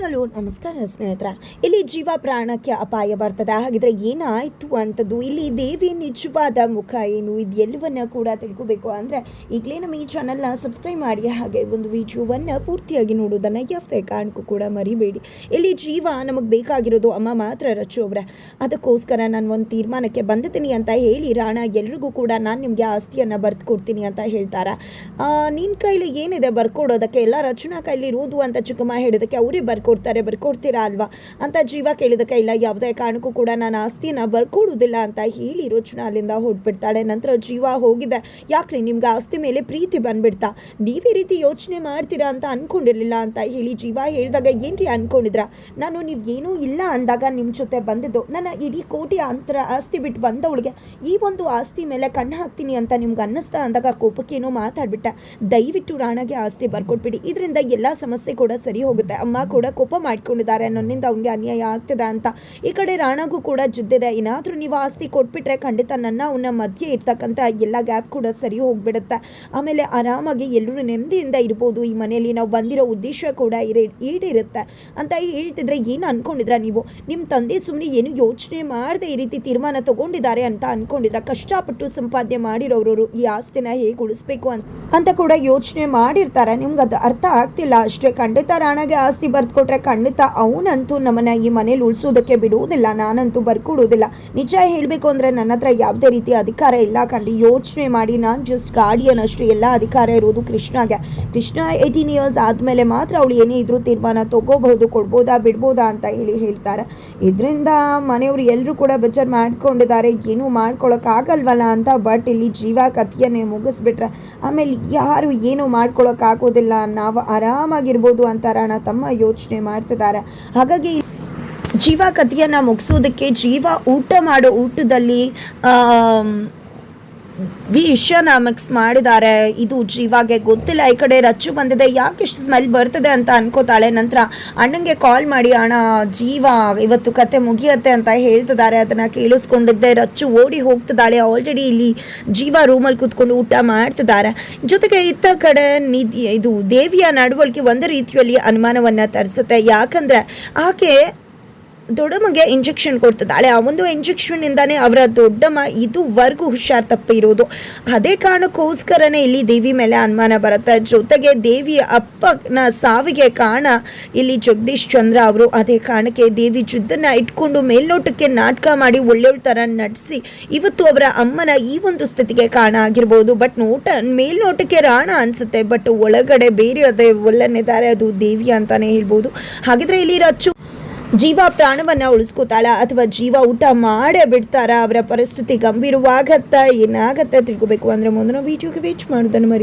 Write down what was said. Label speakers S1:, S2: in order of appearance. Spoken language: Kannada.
S1: ಹಲೋ ನಮಸ್ಕಾರ ಸ್ನೇಹಿತರ. ಇಲ್ಲಿ ಜೀವ ಪ್ರಾಣಕ್ಕೆ ಅಪಾಯ ಬರ್ತದೆ. ಹಾಗಿದ್ರೆ ಏನಾಯಿತು ಅಂತದ್ದು, ಇಲ್ಲಿ ದೇವಿ ನಿಜವಾದ ಮುಖ ಏನು, ಇದು ಎಲ್ಲವನ್ನ ಕೂಡ ತಿಳ್ಕೋಬೇಕು ಅಂದರೆ ಈಗಲೇ ನಮ್ಮ ಈ ಚಾನಲ್ನ ಸಬ್ಸ್ಕ್ರೈಬ್ ಮಾಡಿ, ಹಾಗೆ ಒಂದು ವಿಡಿಯೋವನ್ನು ಪೂರ್ತಿಯಾಗಿ ನೋಡೋದನ್ನು ಯಾವುದೇ ಕಾರಣಕ್ಕೂ ಕೂಡ ಮರಿಬೇಡಿ. ಇಲ್ಲಿ ಜೀವ ನಮಗೆ ಬೇಕಾಗಿರೋದು ಅಮ್ಮ ಮಾತ್ರ ರಚ್ಚು ಅವರೇ. ಅದಕ್ಕೋಸ್ಕರ ನಾನು ಒಂದು ತೀರ್ಮಾನಕ್ಕೆ ಬಂದಿದ್ದೀನಿ ಅಂತ ಹೇಳಿ ರಾಣ ಎಲ್ರಿಗೂ ಕೂಡ ನಾನು ನಿಮಗೆ ಆಸ್ತಿಯನ್ನು ಬರ್ದು ಕೊಡ್ತೀನಿ ಅಂತ ಹೇಳ್ತಾರೆ. ನಿನ್ನ ಕೈಲಿ ಏನಿದೆ ಬರ್ಕೊಡೋದಕ್ಕೆ, ಎಲ್ಲ ರಚನಾ ಕೈಲಿ ಇರೋದು ಅಂತ ಚಿಕ್ಕಮ್ಮ ಹೇಳಿದಕ್ಕೆ ಅವರೇ ಬರ್ಕೊಡ್ತೀರಾ ಅಲ್ವಾ ಅಂತ ಜೀವ ಕೇಳಿದಕ್ಕೆ, ಇಲ್ಲ ಯಾವುದೇ ಕಾರಣಕ್ಕೂ ಕೂಡ ನಾನು ಆಸ್ತಿನ ಬರ್ಕೊಡೋದಿಲ್ಲ ಅಂತ ಹೇಳಿ ರಚನಾ ಅಲ್ಲಿಂದ ಹೊರಟ್ಬಿಡ್ತಾಳೆ. ನಂತರ ಜೀವ ಹೋಗಿದೆ, ಯಾಕ್ರಿ ನಿಮ್ಗೆ ಆಸ್ತಿ ಮೇಲೆ ಪ್ರೀತಿ ಬಂದ್ಬಿಡ್ತಾ, ನೀವೇ ರೀತಿ ಯೋಚನೆ ಮಾಡ್ತೀರಾ ಅಂತ ಅನ್ಕೊಂಡಿರ್ಲಿಲ್ಲ ಅಂತ ಹೇಳಿ ಜೀವ ಹೇಳಿದಾಗ, ಏನ್ರಿ ಅನ್ಕೊಂಡಿದ್ರ, ನಾನು ನೀವು ಏನೂ ಇಲ್ಲ ಅಂದಾಗ ನಿಮ್ಮ ಜೊತೆ ಬಂದಿದ್ದು, ನನ್ನ ಇಡೀ ಕೋಟಿ ಅಂತರ ಆಸ್ತಿ ಬಿಟ್ಟು ಬಂದವಳಿಗೆ ಈ ಒಂದು ಆಸ್ತಿ ಮೇಲೆ ಕಣ್ಣು ಹಾಕ್ತೀನಿ ಅಂತ ನಿಮ್ಗೆ ಅನ್ನಿಸ್ತಾ ಅಂದಾಗ ಕೋಪಕ್ಕೇನೋ ಮಾತಾಡ್ಬಿಟ್ಟೆ. ದಯವಿಟ್ಟು ರಾಣಗೆ ಆಸ್ತಿ ಬರ್ಕೊಟ್ಬಿಡಿ, ಇದರಿಂದ ಎಲ್ಲ ಸಮಸ್ಯೆ ಕೂಡ ಸರಿ ಹೋಗುತ್ತೆ. ಅಮ್ಮ ಕೂಡ ಕೋಪ ಮಾಡ್ಕೊಂಡಿದ್ದಾರೆ, ನನ್ನಿಂದ ಅವನಿಗೆ ಅನ್ಯಾಯ ಆಗ್ತದೆ ಅಂತ. ಈ ಕಡೆ ರಾಣಗೂ ಕೂಡ ಜುದ್ದಿದೆ, ಏನಾದರೂ ನೀವು ಆಸ್ತಿ ಕೊಟ್ಬಿಟ್ರೆ ಖಂಡಿತ ನನ್ನ ಅವನ ಮಧ್ಯೆ ಇರ್ತಕ್ಕಂಥ ಎಲ್ಲ ಗ್ಯಾಪ್ ಕೂಡ ಸರಿ ಹೋಗ್ಬಿಡುತ್ತೆ. ಆಮೇಲೆ ಆರಾಮಾಗಿ ಎಲ್ಲರೂ ನೆಮ್ಮದಿಯಿಂದ ಇರ್ಬೋದು, ಈ ಮನೆಯಲ್ಲಿ ನಾವು ಬಂದಿರೋ ಉದ್ದೇಶ ಕೂಡ ಈಡೇರುತ್ತೆ ಅಂತ ಹೇಳ್ತಿದ್ರೆ, ಏನು ಅನ್ಕೊಂಡಿದ್ರ ನೀವು, ನಿಮ್ಮ ತಂದೆ ಸುಮ್ಮನೆ ಏನು ಯೋಚನೆ ಮಾಡದೆ ಈ ರೀತಿ ತೀರ್ಮಾನ ತಗೊಂಡಿದ್ದಾರೆ ಅಂತ ಅನ್ಕೊಂಡಿದ್ರ? ಕಷ್ಟಪಟ್ಟು ಸಂಪಾದನೆ ಮಾಡಿರೋರು ಈ ಆಸ್ತಿನ ಹೇಗೆ ಉಳಿಸ್ಬೇಕು ಅಂತ ಕೂಡ ಯೋಚನೆ ಮಾಡಿರ್ತಾರೆ. ನಿಮ್ಗೆ ಅದು ಅರ್ಥ ಆಗ್ತಿಲ್ಲ ಅಷ್ಟೇ. ಖಂಡಿತ ರಾಣಗೆ ಆಸ್ತಿ ಬರ್ಕೊಟ್ರೆ ಖಂಡಿತ ಅವನಂತೂ ನಮ್ಮನ್ನ ಈ ಮನೇಲಿ ಉಳಿಸೋದಕ್ಕೆ ಬಿಡುವುದಿಲ್ಲ, ನಾನಂತೂ ಬರ್ಕೊಡೋದಿಲ್ಲ. ನಿಜ ಹೇಳಬೇಕು ಅಂದರೆ ನನ್ನ ಹತ್ರ ಯಾವುದೇ ರೀತಿಯ ಅಧಿಕಾರ ಇಲ್ಲ ಕಂಡು ಯೋಚನೆ ಮಾಡಿ, ನಾನು ಜಸ್ಟ್ ಗಾರ್ಡಿಯನ್ ಅಷ್ಟು, ಎಲ್ಲ ಅಧಿಕಾರ ಇರೋದು ಕೃಷ್ಣಗೆ. ಕೃಷ್ಣ 18 ಇಯರ್ಸ್ ಆದಮೇಲೆ ಮಾತ್ರ ಅವಳು ಏನೇ ಇದ್ರೂ ತೀರ್ಮಾನ ತಗೋಬಹುದು, ಕೊಡ್ಬೋದಾ ಬಿಡ್ಬೋದಾ ಅಂತ ಹೇಳ್ತಾರೆ. ಇದರಿಂದ ಮನೆಯವರು ಎಲ್ಲರೂ ಕೂಡ ಬೇಜಾರು ಮಾಡ್ಕೊಂಡಿದ್ದಾರೆ, ಏನೂ ಮಾಡ್ಕೊಳಕ್ಕಾಗಲ್ವಲ್ಲ ಅಂತ. ಬಟ್ ಇಲ್ಲಿ ಜೀವ ಕಥೆಯನ್ನೇ ಮುಗಿಸ್ಬಿಟ್ರೆ ಆಮೇಲೆ ಯಾರು ಏನು ಮಾಡ್ಕೊಳಕ್ಕಾಗೋದಿಲ್ಲ, ನಾವು ಆರಾಮಾಗಿರ್ಬೋದು ಅಂತ ರಾಣ ತಮ್ಮ ಯೋಚನೆ ಮಾಡ್ತಿದ್ದಾರೆ. ಹಾಗಾಗಿ ಜೀವ ಕಥೆಯನ್ನು ಮುಗಿಸೋದಕ್ಕೆ ಜೀವ ಊಟ ಮಾಡೋ ಊಟದಲ್ಲಿ ವಿಷನ ಮಿಕ್ಸ್ ಮಾಡಿದ್ದಾರೆ. ಇದು ಜೀವಾಗೆ ಗೊತ್ತಿಲ್ಲ. ಈ ಕಡೆ ರಚ್ಚು ಬಂದಿದೆ, ಯಾಕೆ ಇಷ್ಟು ಸ್ಮೆಲ್ ಬರ್ತದೆ ಅಂತ ಅನ್ಕೋತಾಳೆ. ನಂತರ ಅಣ್ಣಂಗೆ ಕಾಲ್ ಮಾಡಿ, ಅಣ್ಣ ಜೀವ ಇವತ್ತು ಕತೆ ಮುಗಿಯತ್ತೆ ಅಂತ ಹೇಳ್ತಿದ್ದಾರೆ. ಅದನ್ನು ಕೇಳಿಸ್ಕೊಂಡಿದ್ದೆ ರಚ್ಚು ಓಡಿ ಹೋಗ್ತಿದ್ದಾಳೆ. ಆಲ್ರೆಡಿ ಇಲ್ಲಿ ಜೀವ ರೂಮಲ್ಲಿ ಕೂತ್ಕೊಂಡು ಊಟ ಮಾಡ್ತಿದ್ದಾರೆ. ಜೊತೆಗೆ ಇತ್ತ ಕಡೆ ಇದು ದೇವಿಯ ನಡವಳಿಕೆ ಒಂದು ರೀತಿಯಲ್ಲಿ ಅನುಮಾನವನ್ನು ತರಿಸುತ್ತೆ. ಯಾಕಂದರೆ ಆಕೆ ದೊಡ್ಡಮ್ಮಗೆ ಇಂಜೆಕ್ಷನ್ ಕೊಡ್ತಿದ್ದಾಳೆ. ಆ ಒಂದು ಇಂಜೆಕ್ಷನ್ನಿಂದಾನೇ ಅವರ ದೊಡ್ಡಮ್ಮ ಇದುವರೆಗೂ ಹುಷಾರ್ ತಪ್ಪಿರೋದು. ಅದೇ ಕಾರಣಕ್ಕೋಸ್ಕರನೇ ಇಲ್ಲಿ ದೇವಿ ಮೇಲೆ ಅನುಮಾನ ಬರುತ್ತೆ. ಜೊತೆಗೆ ದೇವಿಯ ಅಪ್ಪನ ಸಾವಿಗೆ ಕಾರಣ ಇಲ್ಲಿ ಜಗದೀಶ್ ಚಂದ್ರ ಅವರು. ಅದೇ ಕಾರಣಕ್ಕೆ ದೇವಿ ಜುದ್ದನ್ನ ಇಟ್ಕೊಂಡು ಮೇಲ್ನೋಟಕ್ಕೆ ನಾಟಕ ಮಾಡಿ ಒಳ್ಳೆಯ ಥರ ನಟಿಸಿ ಇವತ್ತು ಅವರ ಅಮ್ಮನ ಈ ಒಂದು ಸ್ಥಿತಿಗೆ ಕಾರಣ ಆಗಿರ್ಬೋದು. ಬಟ್ ಮೇಲ್ನೋಟಕ್ಕೆ ರಾಣ ಅನಿಸುತ್ತೆ, ಬಟ್ ಒಳಗಡೆ ಬೇರೆ ಅದೇ ಒಲ್ಲನಿದ್ದಾರೆ, ಅದು ದೇವಿ ಅಂತಾನೆ ಹೇಳ್ಬೋದು. ಹಾಗಿದ್ರೆ ಇಲ್ಲಿ ರಚ್ಚು ಜೀವ ಪ್ರಾಣವನ್ನು ಉಳಿಸ್ಕೋತಾಳ ಅಥವಾ ಜೀವ ಊಟ ಮಾಡೇ ಬಿಡ್ತಾರ? ಅವರ ಪರಿಸ್ಥಿತಿ ಗಂಭೀರವಾಗತ್ತಾ, ಏನಾಗತ್ತೆ ತಿಳ್ಕೋಬೇಕು ಅಂದರೆ ಮುಂದಿನ ವಿಡಿಯೋಗೆ ವೇಟ್ ಮಾಡೋದನ್ನು ಮರಿ.